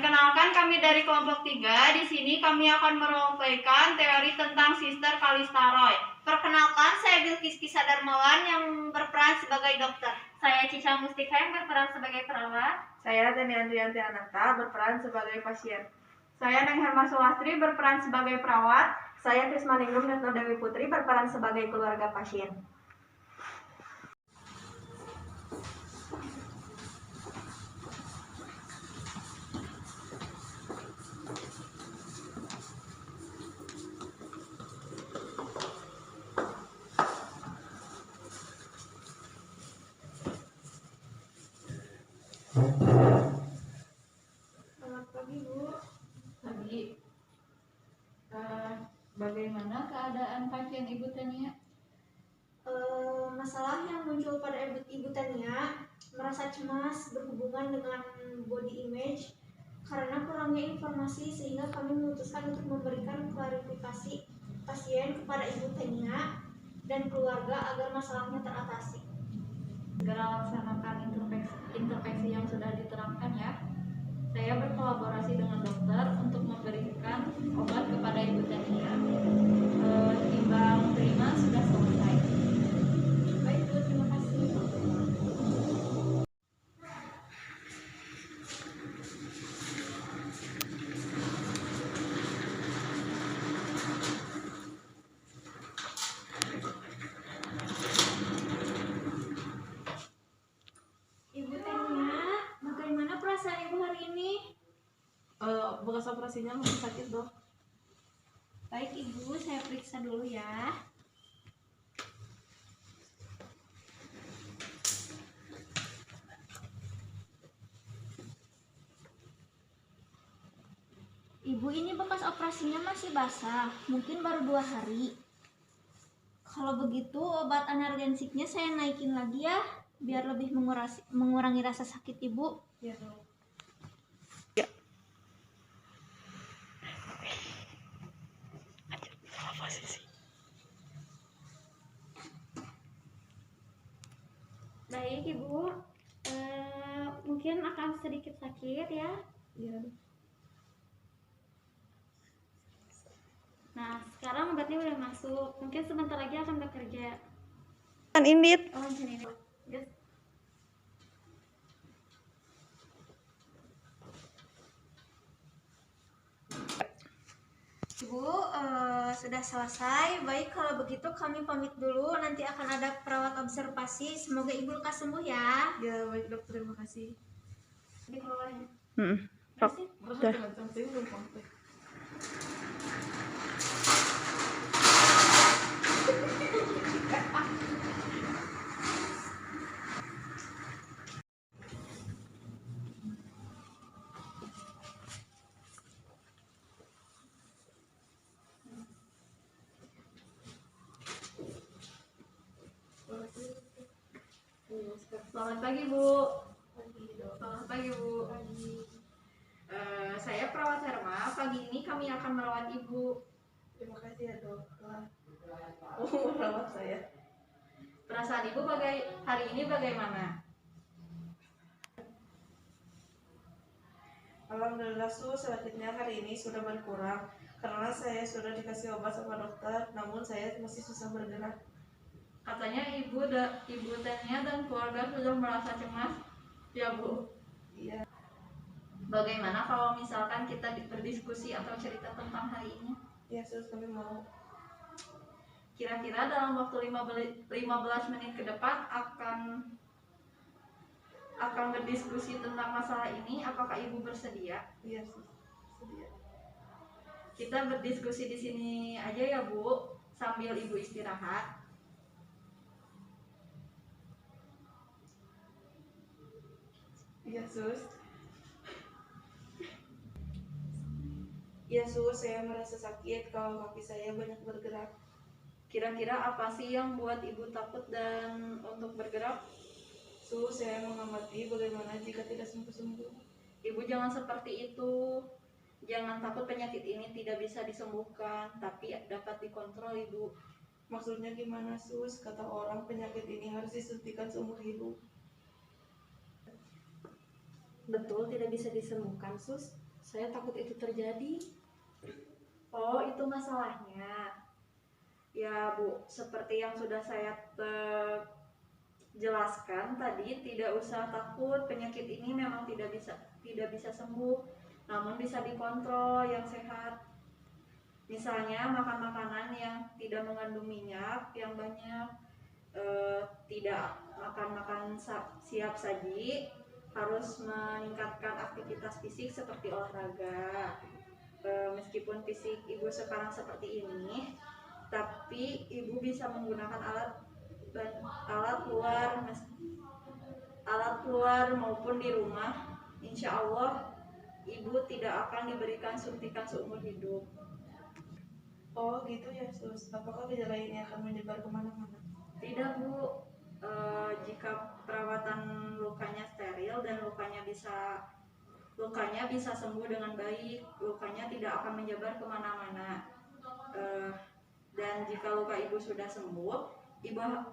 Perkenalkan, kami dari kelompok 3. Di sini kami akan meroleplaykan teori tentang Sister Kalista Roy. Perkenalkan, saya Bilkis Kisa Darmawan yang berperan sebagai dokter. Saya Cica Mustika yang berperan sebagai perawat. Saya Tani Andrianti Ananta berperan sebagai pasien. Saya Neng Herma Sulastri berperan sebagai perawat. Saya Krisma Ningrum Retno Dewi Putri berperan sebagai keluarga pasien. Selamat pagi, Bu. Pagi. Bagaimana keadaan pasien Ibu Tania? Masalah yang muncul pada Ibu Tania merasa cemas berhubungan dengan body image karena kurangnya informasi, sehingga kami memutuskan untuk memberikan klarifikasi pasien kepada Ibu Tania dan keluarga agar masalahnya teratasi. Segera laksanakan intervensi yang sudah diterapkan ya. Saya berkolaborasi dengan dokter untuk memberikan obat kepada Ibu Tania. Timbang terima sudah selesai. Baik, Bu, terima kasih. Ibu Tania, bagaimana perasaan Ibu hari ini? Bekas operasinya masih sakit, Dok. Baik, Ibu, saya periksa dulu ya. Ibu, ini bekas operasinya masih basah, mungkin baru 2 hari. Kalau begitu, obat analgesiknya saya naikin lagi ya, biar lebih mengurangi rasa sakit Ibu. Iya, Dok. Baik, Ibu, mungkin akan sedikit sakit ya. Iya, Dok. Nah, sekarang obatnya udah masuk, mungkin sebentar lagi akan bekerja. Indit. Oh, sini. Yes. Ibu, sudah selesai. Baik, kalau begitu kami pamit dulu. Nanti akan ada perawat observasi. Semoga Ibu lekas sembuh ya. Ya, baik, Dok. Terima kasih. Dikelolanya. Udah. Selamat pagi, Bu. Selamat pagi, Bu. Saya perawat Herma. Pagi ini kami akan merawat Ibu. Terima kasih ya, Dok. Merawat saya. Perasaan Ibu hari ini bagaimana? Alhamdulillah, sakitnya hari ini sudah berkurang karena saya sudah dikasih obat sama dokter, namun saya masih susah bergerak. Katanya Ibu Tania dan keluarga sudah merasa cemas, ya Bu? Iya. Bagaimana kalau misalkan kita berdiskusi atau cerita tentang hari ini? Ya, Sus, kami mau. Kira-kira dalam waktu 15 menit ke depan akan berdiskusi tentang masalah ini. Apakah Ibu bersedia? Iya, Sus. Sedia. Kita berdiskusi di sini aja ya, Bu, sambil Ibu istirahat. Iya, Sus. Iya, Sus, saya merasa sakit kalau kaki saya banyak bergerak. Kira-kira apa sih yang buat Ibu takut dan untuk bergerak? Sus, saya mengamati bagaimana jika tidak sembuh-sembuh. Ibu jangan seperti itu. Jangan takut, penyakit ini tidak bisa disembuhkan, tapi dapat dikontrol, Ibu. Maksudnya gimana, Sus? Kata orang penyakit ini harus disuntikan seumur hidup. Betul, tidak bisa disembuhkan, Sus. Saya takut itu terjadi. Oh, itu masalahnya. Ya, Bu, seperti yang sudah saya jelaskan tadi, tidak usah takut. Penyakit ini memang tidak bisa sembuh, namun bisa dikontrol yang sehat. Misalnya makan makanan yang tidak mengandung minyak yang banyak, tidak makan siap saji, harus meningkatkan aktivitas fisik seperti olahraga. Meskipun fisik ibu sekarang seperti ini, tapi ibu bisa menggunakan alat luar maupun di rumah. Insya Allah ibu tidak akan diberikan suntikan seumur hidup. Oh gitu ya sus, apakah gejala ini akan menyebar kemana-mana? Tidak, Bu. Jika perawatan lukanya steril dan lukanya bisa sembuh dengan baik, lukanya tidak akan menyebar kemana-mana. Dan jika luka ibu sudah sembuh,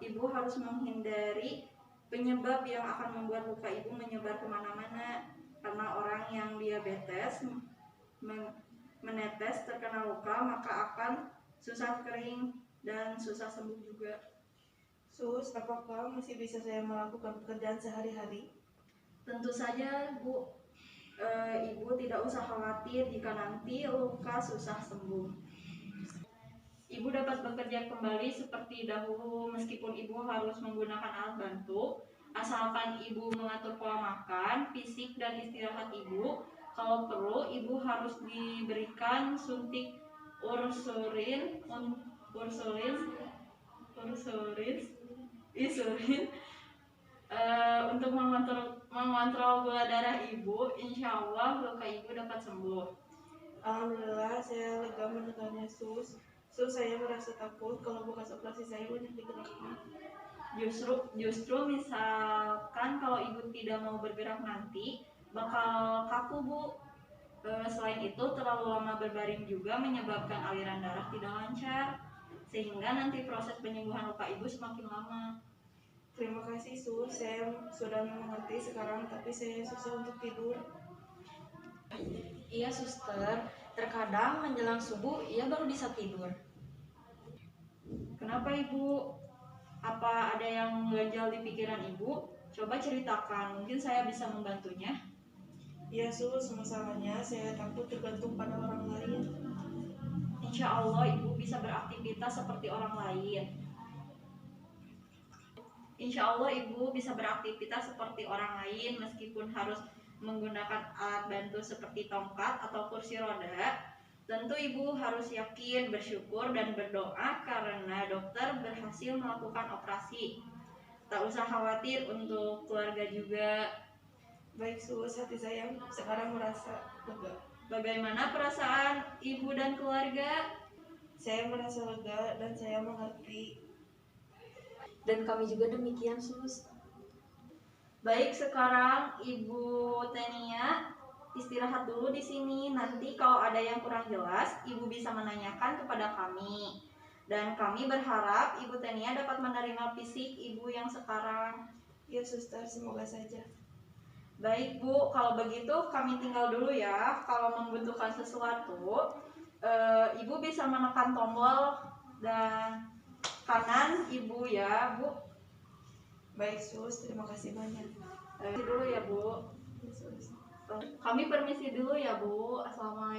ibu harus menghindari penyebab yang akan membuat luka ibu menyebar kemana-mana. Karena orang yang diabetes menetes terkena luka, maka akan susah kering dan susah sembuh juga. Sus, apakah masih bisa saya melakukan pekerjaan sehari-hari? Tentu saja, Bu. Ibu tidak usah khawatir jika nanti luka susah sembuh. Ibu dapat bekerja kembali seperti dahulu meskipun ibu harus menggunakan alat bantu, asalkan ibu mengatur pola makan, fisik, dan istirahat ibu. Kalau perlu, ibu harus diberikan suntik insulin untuk mengontrol gula darah ibu. Insya Allah luka ibu dapat sembuh. Alhamdulillah, saya lega mendengarnya sus. Sus, saya merasa takut kalau bekas operasi saya banyak digerakkan. Justru misalkan kalau ibu tidak mau bergerak nanti bakal kaku, Bu. Selain itu terlalu lama berbaring juga menyebabkan aliran darah tidak lancar, sehingga nanti proses penyembuhan luka ibu semakin lama. Terima kasih sus, saya sudah mengerti sekarang, tapi saya susah untuk tidur. Iya suster, terkadang menjelang subuh ia baru bisa tidur. Kenapa ibu? Apa ada yang ganjal di pikiran ibu? Coba ceritakan, mungkin saya bisa membantunya. Ya sus, masalahnya saya takut tergantung pada orang lain. Insya Allah ibu bisa beraktivitas seperti orang lain. Insya Allah ibu bisa beraktivitas seperti orang lain meskipun harus menggunakan alat bantu seperti tongkat atau kursi roda. Tentu ibu harus yakin, bersyukur, dan berdoa karena dokter berhasil melakukan operasi. Tak usah khawatir untuk keluarga juga. Baik sus, hati saya sekarang merasa lega. Bagaimana perasaan ibu dan keluarga? Saya merasa lega dan saya mengerti. Dan kami juga demikian sus. Baik, sekarang Ibu Tenia istirahat dulu di sini. Nanti kalau ada yang kurang jelas, Ibu bisa menanyakan kepada kami. Dan kami berharap Ibu Tenia dapat menerima fisik Ibu yang sekarang. Ya suster, semoga saja. Baik Bu, kalau begitu kami tinggal dulu ya. Kalau membutuhkan sesuatu, Ibu bisa menekan tombol dan kanan Ibu ya, Bu. Baik sus, terima kasih banyak. Permisi dulu ya, Bu. Ya, sus. Kami permisi dulu ya, Bu. Assalamualaikum.